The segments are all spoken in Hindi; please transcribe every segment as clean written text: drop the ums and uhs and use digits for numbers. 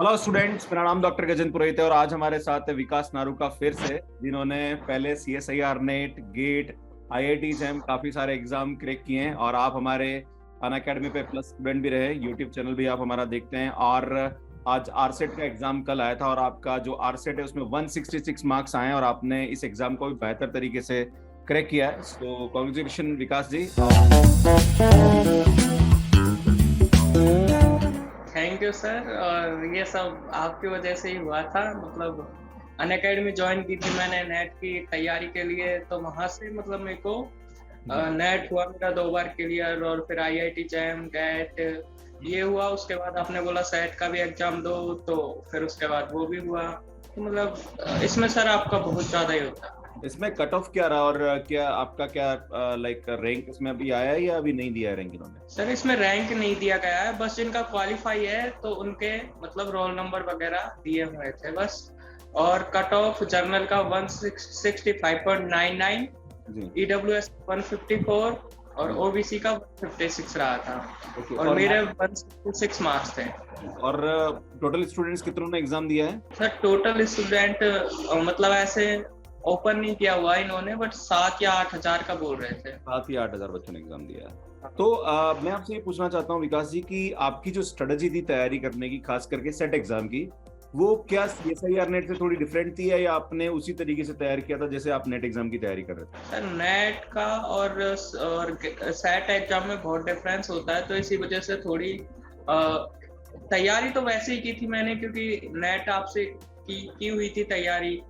हेलो स्टूडेंट्स, मेरा नाम डॉक्टर गजेंद्र पुरोहित है और आज हमारे साथ है विकास नारूका फिर से, जिन्होंने पहले CSIR NET, GATE, IIT JAM काफी सारे एग्जाम क्रैक किए हैं और आप हमारे अनअकैडमी पे प्लस स्टूडेंट भी रहे। यूट्यूब चैनल भी आप हमारा देखते हैं और आज आरसेट का एग्जाम कल आया था और आपका जो आरसेट है उसमें 166 मार्क्स आए और आपने इस एग्जाम को भी बेहतर तरीके से क्रैक किया है। So congratulation Vikas ji. Thank you sir. और ये सब आपकी वजह से ही हुआ था। मतलब अनअकैडमी ज्वाइन की थी मैंने नेट की तैयारी के लिए, तो वहां से मतलब मेरे को नेट हुआ मेरा 2 बार क्लियर, और फिर IIT जैम गेट ये हुआ। उसके बाद आपने बोला सेट का भी एग्जाम दो, तो फिर उसके बाद वो भी हुआ। तो मतलब इसमें सर आपका बहुत ज्यादा ही होता है। इसमें कट ऑफ क्या रहा और क्या आपका क्या लाइक रैंक इसमें अभी आया है या अभी नहीं दिया है रैंक इन्होंने? सर इसमें रैंक नहीं दिया गया है, बस जिनका क्वालिफाई है तो उनके मतलब रोल नंबर वगैरह दिए हुए थे बस। और कट ऑफ जर्नल का 165.99, EWS 154 और OBC का 156 रहा था। और मेरे 166 मार्क्स थे। और टोटल स्टूडेंट्स कितनों ने एग्जाम दिया है? सर टोटल स्टूडेंट मतलब ऐसे ओपन नहीं किया हुआ इन्होंने, बट 7 या 8 हजार का बोल रहे थे। 7 या 8 हजार बच्चों ने एग्जाम दिया है। तो मैं आपसे ये पूछना चाहता हूँ विकास जी कि आपकी जो स्ट्रेटजी थी तैयारी करने की, खास करके सेट एग्जाम की, वो क्या CSIR नेट से थोड़ी डिफरेंट थी या आपने उसी तरीके से तैयार किया था जैसे आप नेट एग्जाम की तैयारी कर रहे थे? सर नेट का और सेट एग्जाम में बहुत डिफरेंस होता है, तो इसी वजह से थोड़ी तैयारी तो वैसे ही की थी मैंने, क्योंकि नेट आपसे की हुई थी तैयारी।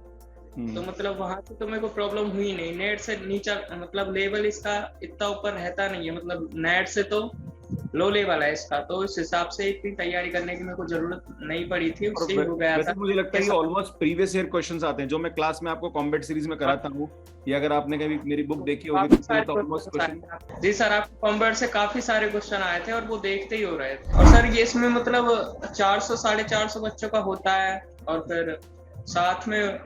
तो मतलब वहां से तो मेरे को प्रॉब्लम हुई नहीं। नेट से नीचे मतलब लेवल इसका इतना ऊपर रहता नहीं है, मतलब नेट से तो लो लेवल है इसका, तो इस हिसाब से इतनी तैयारी करने की मेरे को जरूरत नहीं पड़ी थी, उससे हो गया था। मुझे लगता है कि ऑलमोस्ट प्रीवियस ईयर क्वेश्चंस आते हैं जो मैं क्लास में आपको कॉम्बैट सीरीज में कराता हूँ, या अगर आपने कभी मेरी बुक देखी होगी तो ऑलमोस्ट क्वेश्चन। जी सर, आपको कॉम्बैट से काफी सारे क्वेश्चन आए थे और वो देखते ही हो रहे थे। और सर ये इसमें मतलब 400 450 बच्चों का होता है, और फिर साथ में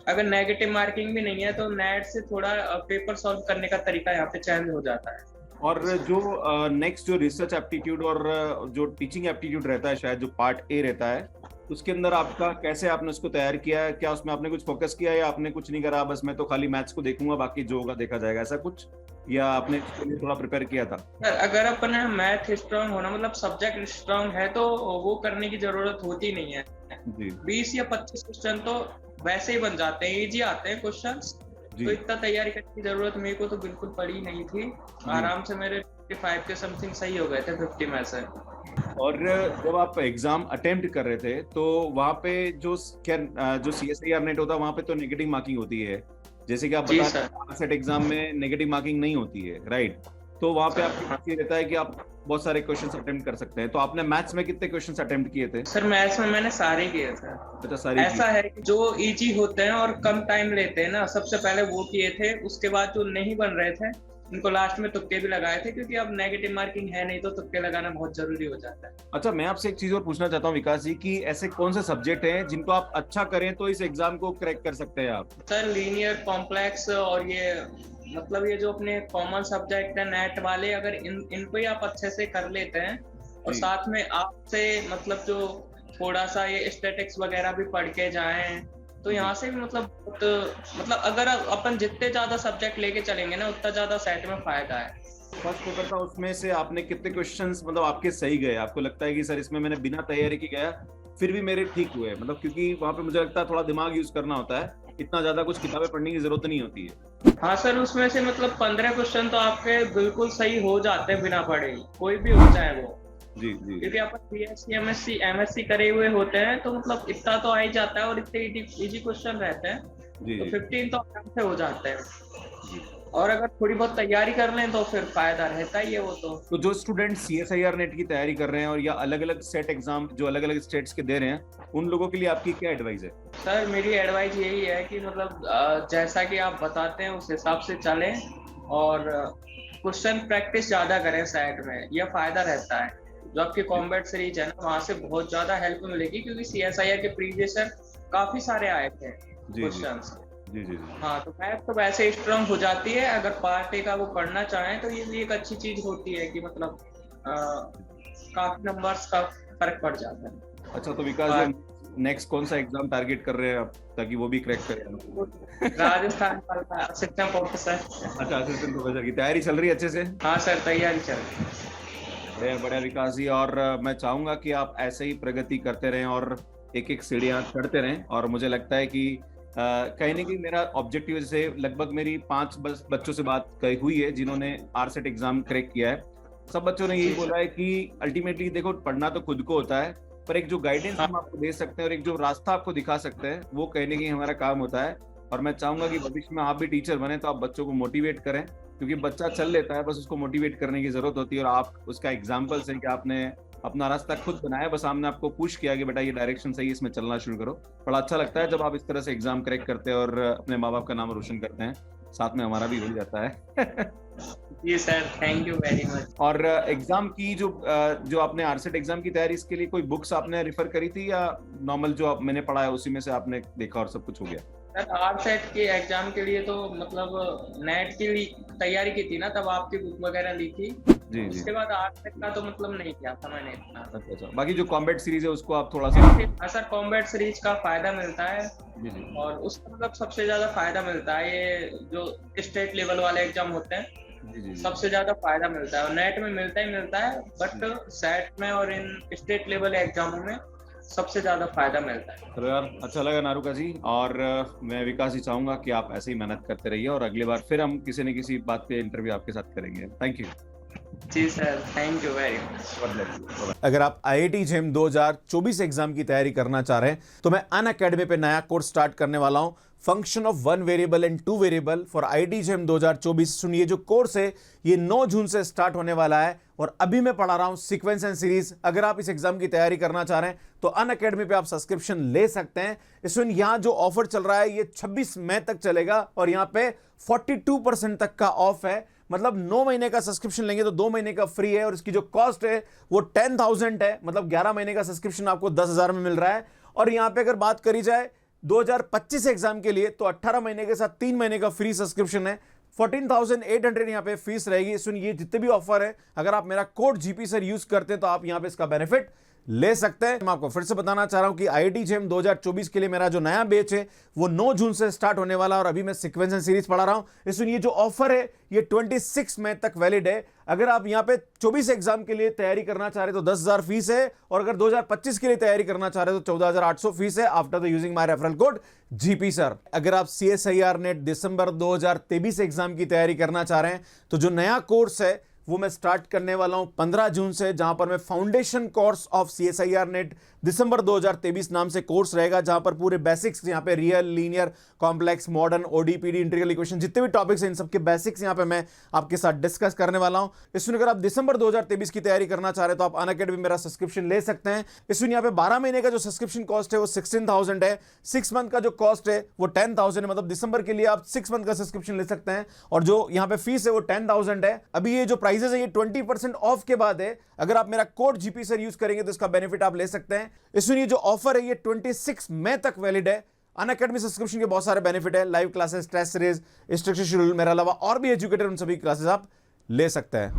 अगर नेगेटिव मार्किंग भी नहीं है तो नेट से थोड़ा पेपर सॉल्व करने का तरीका यहाँ पे चेंज हो जाता है। और जो नेक्स्ट जो रिसर्च एप्टीट्यूड और जो टीचिंग एप्टीट्यूड रहता है, शायद जो पार्ट A रहता है, उसके अंदर आपका कैसे आपने उसको तैयार किया है? क्या उसमें आपने कुछ फोकस किया या आपने कुछ नहीं करा, बस मैं तो खाली मैथ्स को देखूंगा, बाकी जो होगा देखा जाएगा, ऐसा कुछ, या आपने इसके लिए थोड़ा प्रिपेयर किया था? सर अगर अपन मैथ स्ट्रांग होना मतलब सब्जेक्ट स्ट्रांग है तो वो करने की जरूरत होती नहीं है। 20 या 25 क्वेश्चन तो वैसे ही बन जाते हैं, इजी आते हैं क्वेश्चंस, तो इतना तैयारी करने की जरूरत मेरे को तो बिल्कुल पड़ी नहीं थी। आराम से मेरे 55 के समथिंग सही हो गए थे 50 में से। और जब आप एग्जाम अटेम्प्ट कर रहे थे तो वहाँ पे जो CSIR नेट होता है वहाँ पे तो नेगेटिव मार्किंग होती है, जैसे कि आप बता रहे हैं सेट एग्जाम में नेगेटिव मार्किंग नहीं होती है, राइट? तो वहाँ पे आपको ये रहता है कि आप बहुत सारे क्वेश्चंस अटेम्प्ट कर सकते हैं। तो आपने मैथ्स में कितने क्वेश्चंस अटेम्प्ट किए थे? सर मैथ्स में मैंने सारे किए थे। अच्छा, सारे ऐसा है कि जो इजी होते हैं और कम टाइम लेते हैं ना, सबसे पहले वो किए थे। उसके बाद जो नहीं बन रहे थे उनको लास्ट में तुक्के भी लगाए थे, क्योंकि अब नेगेटिव मार्किंग है नहीं तो तुक्के लगाना बहुत जरूरी हो जाता है। अच्छा, मैं आपसे एक चीज और पूछना चाहता हूँ विकास जी कि ऐसे कौन से सब्जेक्ट हैं जिनको आप अच्छा करें तो इस एग्जाम को क्रैक कर सकते हैं आप? सर लीनियर, कॉम्प्लेक्स और ये मतलब ये जो अपने कॉमन सब्जेक्ट है नेट वाले, अगर इनको ही आप अच्छे से कर लेते हैं और साथ में आपसे मतलब जो थोड़ा सा ये स्टैटिक्स वगैरह भी पढ़ के जाएं, तो यहाँ से भी मतलब अगर अपन जितने ज्यादा सब्जेक्ट लेके चलेंगे ना उतना ज्यादा सेट में फायदा है। फर्स्ट पेपर था, उसमें से आपने कितने क्वेश्चंस मतलब आपके सही गए? आपको लगता है कि सर इसमें मैंने बिना तैयारी की गया फिर भी मेरे ठीक हुए? मतलब क्योंकि वहाँ पे मुझे लगता है थोड़ा दिमाग यूज करना होता है, इतना ज्यादा कुछ किताबें पढ़ने की जरूरत नहीं होती है। हाँ सर, उसमें से मतलब 15 क्वेश्चन तो आपके बिल्कुल सही हो जाते हैं बिना पढ़े, कोई भी हो जाए वो। जी, क्योंकि अपन BSc MSc करे हुए होते हैं, तो मतलब इतना तो आ ही जाता है और इतने इजी क्वेश्चन रहते हैं, तो 15 तो आराम से हो जाते हैं। और अगर थोड़ी बहुत तैयारी कर लें तो फिर फायदा रहता ही है वो तो जो स्टूडेंट CSIR नेट की तैयारी कर रहे हैं और या अलग अलग सेट एग्जाम जो अलग अलग स्टेट्स के दे रहे हैं, उन लोगों के लिए आपकी क्या एडवाइस है? सर मेरी एडवाइस यही है कि मतलब जैसा कि आप बताते हैं उस हिसाब से चलें और क्वेश्चन प्रैक्टिस ज्यादा करें साइड में, यह फायदा रहता है। जो आपकी कॉम्बैट सीरीज है ना, वहां से बहुत ज्यादा हेल्प मिलेगी, क्योंकि CSIR के प्रीवियस ईयर काफी सारे आए थे क्वेश्चंस। जी। हाँ, तो मैथ तो वैसे स्ट्रांग हो जाती है। अगर पार्ट A का वो पढ़ना चाहें तो ये भी एक अच्छी चीज होती है कि मतलब काफी नंबर्स का फर्क पड़ जाता है। अच्छा, तो विकास और जी नेक्स्ट कौन सा एग्जाम टारगेट कर रहे हैं आप, ताकि वो भी क्रैक करें? राजस्थान का असिस्टेंट प्रोफेसर। अच्छा, असिस्टेंट प्रोफेसर की तैयारी चल रही है अच्छे से? हाँ सर, तैयारी चल रही है। बढ़िया बढ़िया विकास जी, और मैं चाहूंगा कि आप ऐसे ही प्रगति करते रहें और एक एक सीढ़ियां चढ़ते रहें। और मुझे लगता है कि कहीं ना कहीं मेरा ऑब्जेक्टिव, जैसे लगभग मेरी 5 बच्चों से बात कही हुई है जिन्होंने आरसेट एग्जाम क्रैक किया है। सब बच्चों ने यही जी बोला है कि अल्टीमेटली देखो, पढ़ना तो खुद को होता है, पर एक जो गाइडेंस हाँ हम आपको दे सकते हैं और एक जो रास्ता आपको दिखा सकते हैं, वो कहीं ना कहीं हमारा काम होता है। और मैं चाहूंगा कि भविष्य में आप भी टीचर बने तो आप बच्चों को मोटिवेट करें, क्योंकि बच्चा चल लेता है, बस उसको मोटिवेट करने की जरूरत होती है। और आप उसका एग्जाम्पल्स हैं कि आपने अपना रास्ता खुद बनाया, बस हमने आपको पुश किया कि बेटा ये डायरेक्शन सही है, इसमें चलना शुरू करो। बड़ा अच्छा लगता है जब आप इस तरह से एग्जाम क्रैक करते हैं और अपने माँ बाप का नाम रोशन करते हैं, साथ में हमारा भी हो जाता है। जी sir, thank you very much. और एग्जाम की जो आपने आरसेट एग्जाम की तैयारी, इसके लिए कोई बुक्स आपने रेफर करी थी या नॉर्मल जो मैंने पढ़ा है उसी में से आपने देखा और सब कुछ हो गया? सर आरसेट के एग्जाम के लिए तो मतलब नेट की तैयारी की थी ना, तब आपकी बुक वगैरह ली थी। जी जी। उसके बाद आरसेट का तो मतलब नहीं किया था मैंने इतना। अच्छा अच्छा, बाकी जो कॉम्बैट सीरीज है उसको आप थोड़ा सा। हाँ सर, कॉम्बैट सीरीज का फायदा मिलता है जी जी और उसका मतलब सबसे ज्यादा फायदा मिलता है, ये जो स्टेट लेवल वाले एग्जाम होते हैं जी जी। सबसे ज्यादा फायदा मिलता है। और नेट में मिलता ही मिलता है, बट सेट में और इन स्टेट लेवल एग्जामों में सबसे ज्यादा फायदा मिलता है। चलो यार, अच्छा लगा नारुका जी। और मैं विकास जी चाहूंगा कि आप ऐसे ही मेहनत करते रहिए और अगली बार फिर हम किसी न किसी बात पे इंटरव्यू आपके साथ करेंगे। Thank you. जी sir, thank you very much. अगर आप IIT JEM 2024 एग्जाम की तैयारी करना चाह रहे हैं तो मैं अनअकैडमी पे नया कोर्स स्टार्ट करने वाला हूं, function of 1 variable and 2 variable for IIT JEM 2024। सुनिए, जो कोर्स है ये 9 जून से स्टार्ट होने वाला है और अभी मैं पढ़ा रहा हूं सीक्वेंस एंड सीरीज। अगर आप इस एग्जाम की तैयारी करना चाह रहे हैं तो अनअकैडमी पे आप सब्सक्रिप्शन ले सकते हैं। इसमें यहां जो ऑफर चल रहा है ये 26 मई तक चलेगा और यहां पे 42% तक का ऑफ है। मतलब 9 महीने का सब्सक्रिप्शन लेंगे तो 2 महीने का फ्री है और इसकी जो कॉस्ट है वो 10,000 है। मतलब 11 महीने का सब्सक्रिप्शन आपको 10,000 में मिल रहा है। और यहां पे अगर बात करी जाए 2025 एग्जाम के लिए तो 18 महीने के साथ 3 महीने का फ्री सब्सक्रिप्शन है। 14,800 यहां पे फीस रहेगी। सुनिए, जितने भी ऑफर है, अगर आप मेरा कोड GP सर यूज करते हैं तो आप यहां पे इसका बेनिफिट ले सकते हैं। मैं आपको फिर से बताना चाह रहा हूं कि IIT JEM 2024 के लिए मेरा जो नया बैच है वो 9 जून से स्टार्ट होने वाला है और अभी मैं सीक्वेंस एंड सीरीज पढ़ा रहा हूं। इसमें ये जो ऑफर है ये 26 मई तक वैलिड है। अगर आप यहां पे 24 एग्जाम के लिए तैयारी करना चाह रहे तो 10,000 फीस है और अगर 2025 के लिए तैयारी करना चाह रहे तो 14,800 फीस है after the using my referral code GP sir. अगर आप CSIR नेट दिसंबर 2023 एग्जाम की तैयारी करना चाह रहे हैं तो जो नया कोर्स है वो मैं स्टार्ट करने वाला हूं 15 जून से, जहां पर मैं foundation course of CSIR net दिसंबर 2023 नाम से कोर्स रहेगा, जहां पर पूरे बेसिक्स, यहां पे real, linear, complex, modern, ODPD, integral equation, जितने भी टॉपिक्स हैं इन सबके बेसिक्स यहां पे मैं आपके साथ डिस्कस करने वाला हूं। इसमें अगर आप दिसंबर 2023 की तैयारी करना चाह रहे हैं तो आप अनअकैडमी मेरा सब्सक्रिप्शन ले सकते हैं। इसमें यहां पे 12 महीने का जो सब्सक्रिप्शन कॉस्ट है वो 16,000 है। 6 मंथ का जो कॉस्ट है वो 10,000 है। मतलब दिसंबर के लिए आप 6 मंथ का सब्सक्रिप्शन ले सकते हैं और जो यहां पे फीस है वो 10,000 है। अभी ये जो प्राइसेस है ये 20% ऑफ के बाद है। अगर आप मेरा कोड GP सर यूज करेंगे तो इसका बेनिफिट आप ले सकते हैं। इसमें ये जो ऑफर है ये 26 मई तक वैलिड है। अनअकैडमी सब्सक्रिप्शन के बहुत सारे बेनिफिट है, live classes, test series, structure schedule, मेरे अलावा और भी एजुकेटर, उन सभी क्लासेस आप ले सकते हैं।